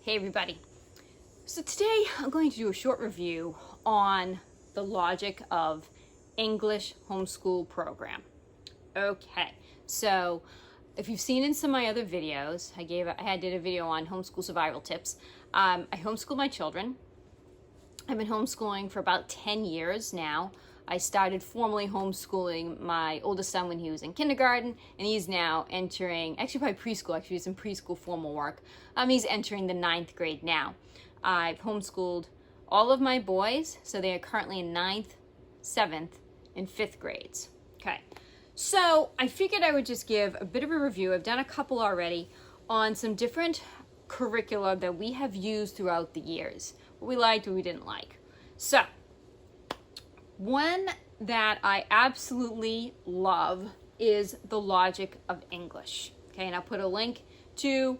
Hey everybody. So today I'm going to do a short review on the logic of English homeschool program. Okay, so if you've seen in some of my other videos, I did a video on homeschool survival tips. I homeschool my children. I've been homeschooling for about 10 years now. I started formally homeschooling my oldest son when he was in kindergarten, and he's now entering, actually by preschool, actually he's in preschool formal work. He's entering the 9th grade now. I've homeschooled all of my boys, so they are currently in 9th, 7th, and 5th grades. Okay, so I figured I would just give a bit of a review. I've done a couple already on some different curricula that we have used throughout the years. What we liked, what we didn't like. So, one that I absolutely love is the logic of English. Okay, and I'll put a link to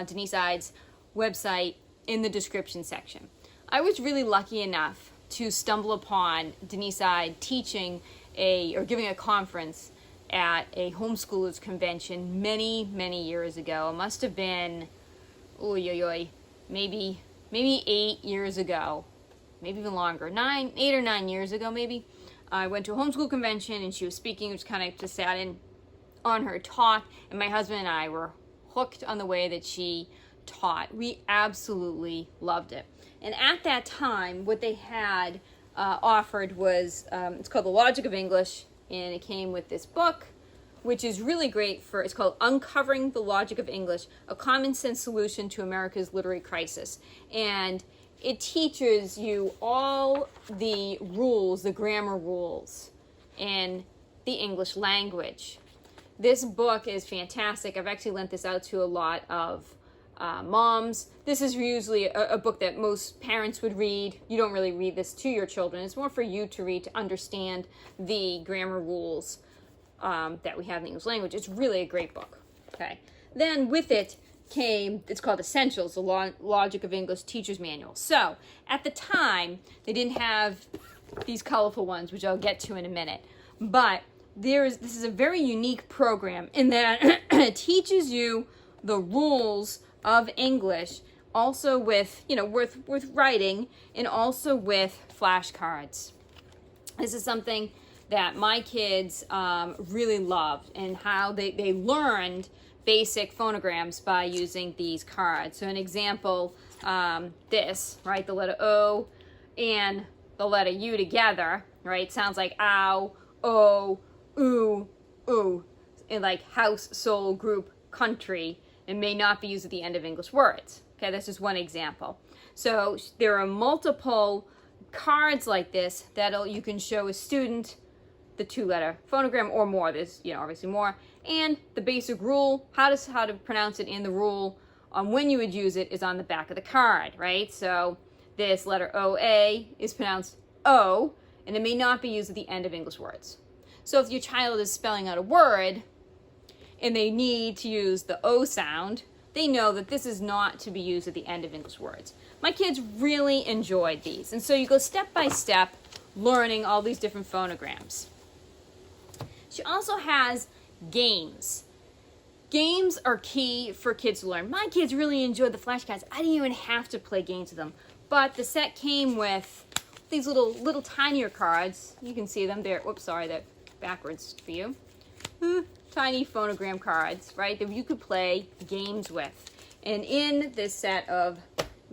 Denise Ide's website in the description section. I was really lucky enough to stumble upon Denise Ide teaching giving a conference at a homeschoolers convention many years ago. It must have been, maybe 8 years ago. Maybe even longer, 8 or 9 years ago maybe. I went to a homeschool convention and she was speaking, which kind of just sat in on her talk, and my husband and I were hooked on the way that she taught. We absolutely loved it. And at that time, what they had offered was, it's called The Logic of English, and it came with this book, which is really great it's called Uncovering the Logic of English, a Common Sense Solution to America's Literary Crisis. And it teaches you all the rules, the grammar rules in the English language. This book is fantastic. I've actually lent this out to a lot of moms. This is usually a book that most parents would read. You don't really read this to your children. It's more for you to read to understand the grammar rules that we have in the English language. It's really a great book. Okay. Then with it came, it's called Essentials, the Logic of English Teacher's Manual. So, at the time, they didn't have these colorful ones, which I'll get to in a minute. But this is a very unique program in that it teaches you the rules of English, also with, with writing, and also with flashcards. This is something that my kids really loved, and how they learned basic phonograms by using these cards. So an example, this, right, the letter O and the letter U together, right, sounds like ow, o, oo, oo, in like house, soul, group, country, and may not be used at the end of English words. Okay, that's just one example. So there are multiple cards like this that you can show a student the 2-letter phonogram or more. There's, obviously more. And the basic rule, how to pronounce it, in the rule on when you would use it is on the back of the card, right? So this letter OA is pronounced O, and it may not be used at the end of English words. So if your child is spelling out a word and they need to use the O sound, they know that this is not to be used at the end of English words. My kids really enjoyed these. And so you go step by step learning all these different phonograms. She also has games. Games are key for kids to learn. My kids really enjoyed the flashcards. I didn't even have to play games with them. But the set came with these little tinier cards. You can see them there. Whoops, sorry, they're backwards for you. Tiny phonogram cards, right, that you could play games with. And in this set of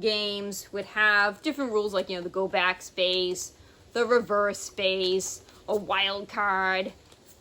games would have different rules like, the go back space, the reverse space, a wild card,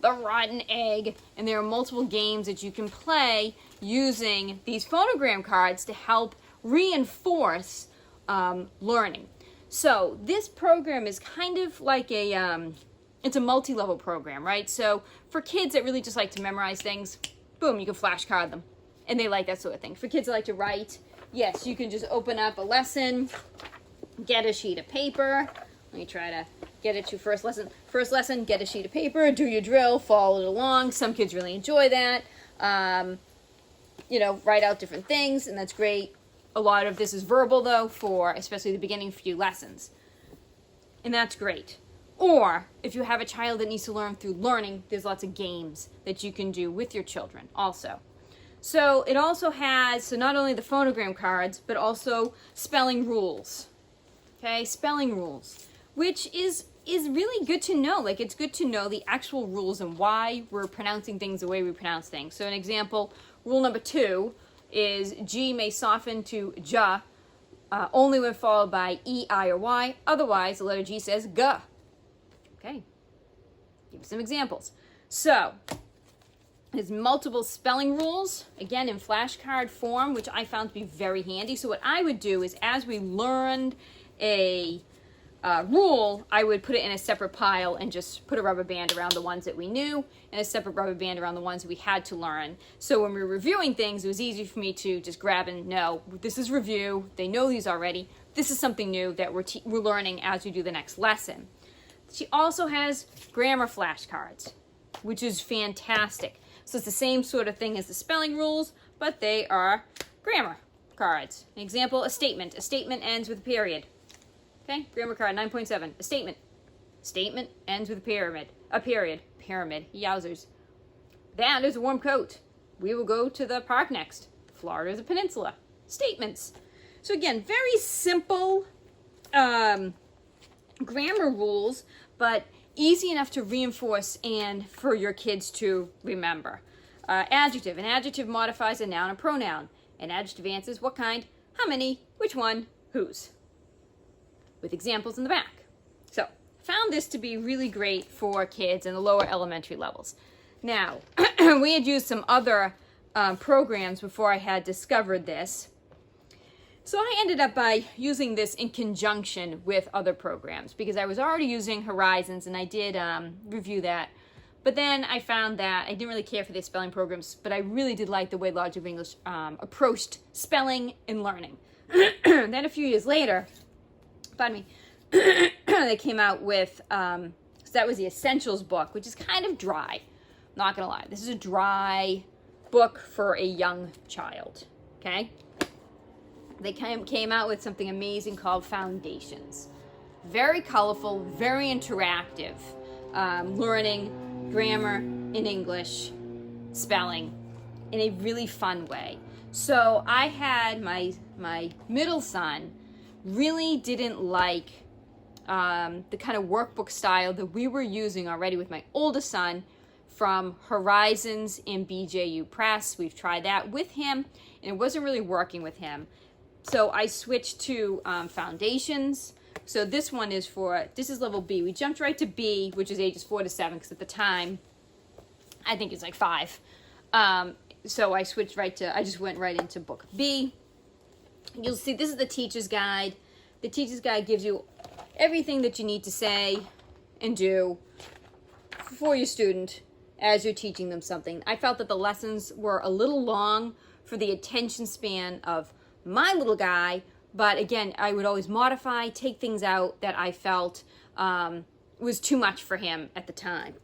the rotten egg, and there are multiple games that you can play using these phonogram cards to help reinforce learning. So this program is kind of like it's a multi-level program, right? So for kids that really just like to memorize things, boom, you can flashcard them, and they like that sort of thing. For kids that like to write, yes, you can just open up a lesson, get a sheet of paper. Let me try to get it to first lesson. First lesson, get a sheet of paper, do your drill, follow it along. Some kids really enjoy that. Write out different things, and that's great. A lot of this is verbal, though, for especially the beginning few lessons. And that's great. Or if you have a child that needs to learn through learning, there's lots of games that you can do with your children also. So it also has, so not only the phonogram cards, but also spelling rules. Okay, spelling rules, which is really good to know. Like, it's good to know the actual rules and why we're pronouncing things the way we pronounce things. So an example, rule number 2 is G may soften to ja only when followed by E, I, or Y. Otherwise, the letter G says G. Okay, give some examples. So there's multiple spelling rules, again in flashcard form, which I found to be very handy. So what I would do is, as we learned a rule, I would put it in a separate pile and just put a rubber band around the ones that we knew and a separate rubber band around the ones that we had to learn. So when we were reviewing things, it was easy for me to just grab and know, this is review, they know these already, this is something new that we're learning as we do the next lesson. She also has grammar flashcards, which is fantastic. So it's the same sort of thing as the spelling rules, but they are grammar cards. An example, a statement. A statement ends with a period. Okay, grammar card 9.7. A statement. Statement ends with a period. A period. Pyramid. Yowzers. That is a warm coat. We will go to the park next. Florida is a peninsula. Statements. So again, very simple grammar rules, but easy enough to reinforce and for your kids to remember. Adjective. An adjective modifies a noun and pronoun. An adjective answers what kind, how many, which one, whose, with examples in the back. So, found this to be really great for kids in the lower elementary levels. Now, we had used some other programs before I had discovered this. So I ended up by using this in conjunction with other programs because I was already using Horizons, and I did review that. But then I found that I didn't really care for the spelling programs, but I really did like the way Logic of English approached spelling and learning. Then a few years later, pardon me, they came out with, so that was the Essentials book, which is kind of dry. Not gonna lie, this is a dry book for a young child, okay? They came out with something amazing called Foundations. Very colorful, very interactive, learning grammar in English, spelling in a really fun way. So I had my middle son really didn't like the kind of workbook style that we were using already with my oldest son from Horizons and BJU Press. We've tried that with him, and it wasn't really working with him. So I switched to Foundations. So this one is this is level B. We jumped right to B, which is ages 4 to 7, because at the time, I think it's like 5. So I switched I just went right into book B. You'll see this is the teacher's guide. The teacher's guide gives you everything that you need to say and do for your student as you're teaching them something. I felt that the lessons were a little long for the attention span of my little guy, but again, I would always modify, take things out that I felt was too much for him at the time.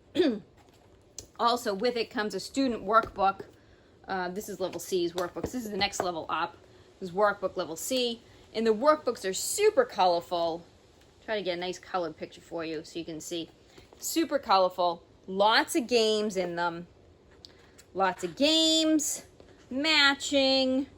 Also, with it comes a student workbook. This is level C's workbooks. This is the next level up. This is workbook level C. And the workbooks are super colorful. Try to get a nice colored picture for you so you can see. Super colorful. Lots of games in them. Lots of games. Matching.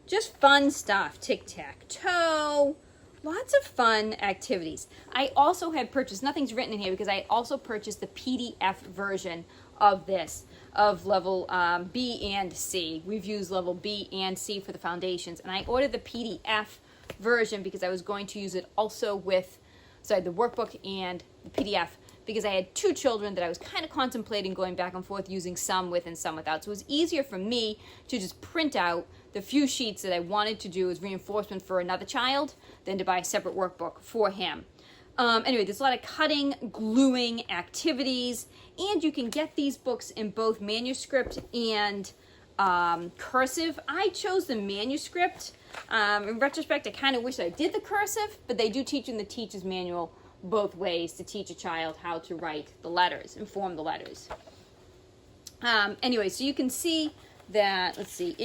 Just fun stuff. Tic-tac-toe. Lots of fun activities. I also had purchased, nothing's written in here because I also purchased the PDF version of this, of level B and C. We've used level B and C for the foundations. And I ordered the PDF version because I was going to use it also with, the workbook and the PDF, because I had 2 children that I was kind of contemplating going back and forth using some with and some without. So it was easier for me to just print out the few sheets that I wanted to do as reinforcement for another child than to buy a separate workbook for him. Anyway, there's a lot of cutting, gluing activities, and you can get these books in both manuscript and cursive. I chose the manuscript. In retrospect, I kind of wish I did the cursive, but they do teach in the teacher's manual both ways to teach a child how to write the letters and form the letters. Anyway, so you can see that, let's see,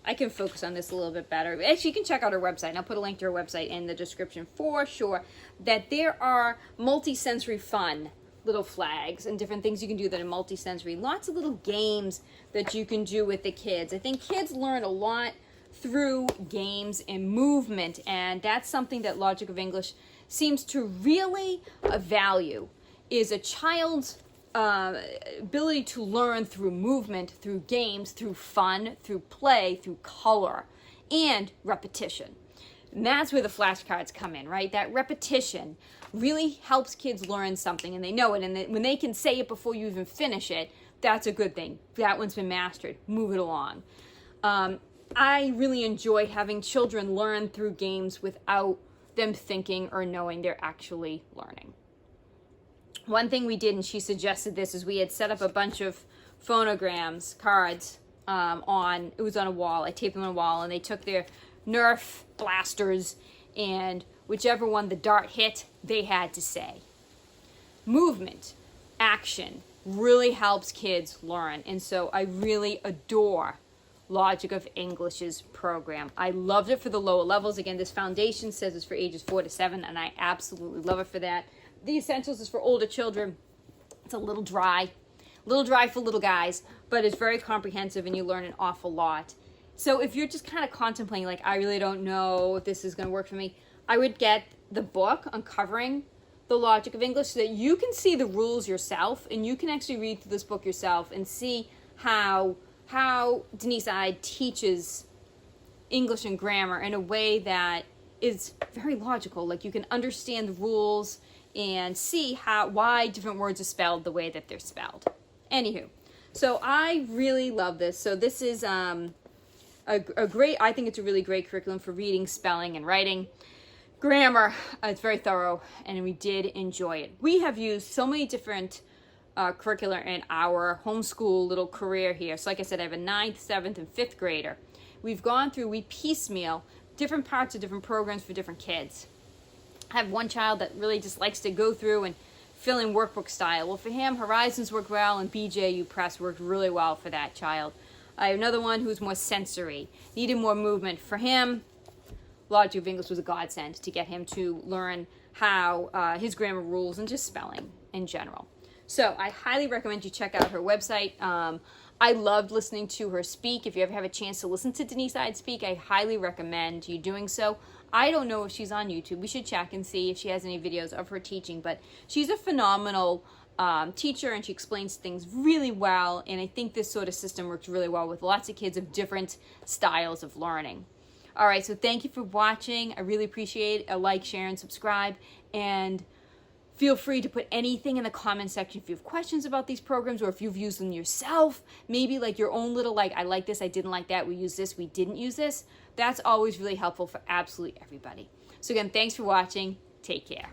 I can focus on this a little bit better. Actually, you can check out our website, and I'll put a link to our website in the description for sure, that there are multi-sensory fun little flags and different things you can do that are multisensory. Lots of little games that you can do with the kids. I think kids learn a lot through games and movement, and that's something that Logic of English seems to really value, is a child's ability to learn through movement, through games, through fun, through play, through color, and repetition. And that's where the flashcards come in, right? That repetition really helps kids learn something, and they know it. And when they can say it before you even finish it, that's a good thing. That one's been mastered. Move it along. I really enjoy having children learn through games without them thinking or knowing they're actually learning. One thing we did, and she suggested this, is we had set up a bunch of phonograms, cards, it was on a wall. I taped them on a wall, and they took their Nerf blasters, and whichever one the dart hit, they had to say. Movement, action, really helps kids learn, and so I really adore Logic of English's program. I loved it for the lower levels. Again, this foundation says it's for ages 4 to 7, and I absolutely love it for that. The Essentials is for older children. It's a little dry for little guys, but it's very comprehensive, and you learn an awful lot. So if you're just kind of contemplating, like, I really don't know if this is going to work for me, I would get the book Uncovering the Logic of English so that you can see the rules yourself, and you can actually read through this book yourself and see how Denise Ide teaches English and grammar in a way that is very logical. Like, you can understand the rules and see why different words are spelled the way that they're spelled. Anywho, so I really love this. So this is I think it's a really great curriculum for reading, spelling, and writing. Grammar, it's very thorough, and we did enjoy it. We have used so many different curricular in our homeschool little career here. So like I said, I have a 9th, 7th, and 5th grader. We piecemeal different parts of different programs for different kids. I have one child that really just likes to go through and fill in workbook style. Well, for him, Horizons worked well, and BJU Press worked really well for that child. I have another one who's more sensory, needed more movement. For him, Logic of English was a godsend to get him to learn how his grammar rules and just spelling in general. So I highly recommend you check out her website. I loved listening to her speak. If you ever have a chance to listen to Denise Ide speak, I highly recommend you doing so. I don't know if she's on YouTube. We should check and see if she has any videos of her teaching, but she's a phenomenal teacher, and she explains things really well, and I think this sort of system works really well with lots of kids of different styles of learning. All right, so thank you for watching. I really appreciate it. A like, share, and subscribe, and feel free to put anything in the comment section if you have questions about these programs, or if you've used them yourself, maybe like your own little, like, I like this, I didn't like that, we used this, we didn't use this. That's always really helpful for absolutely everybody. So again, thanks for watching. Take care.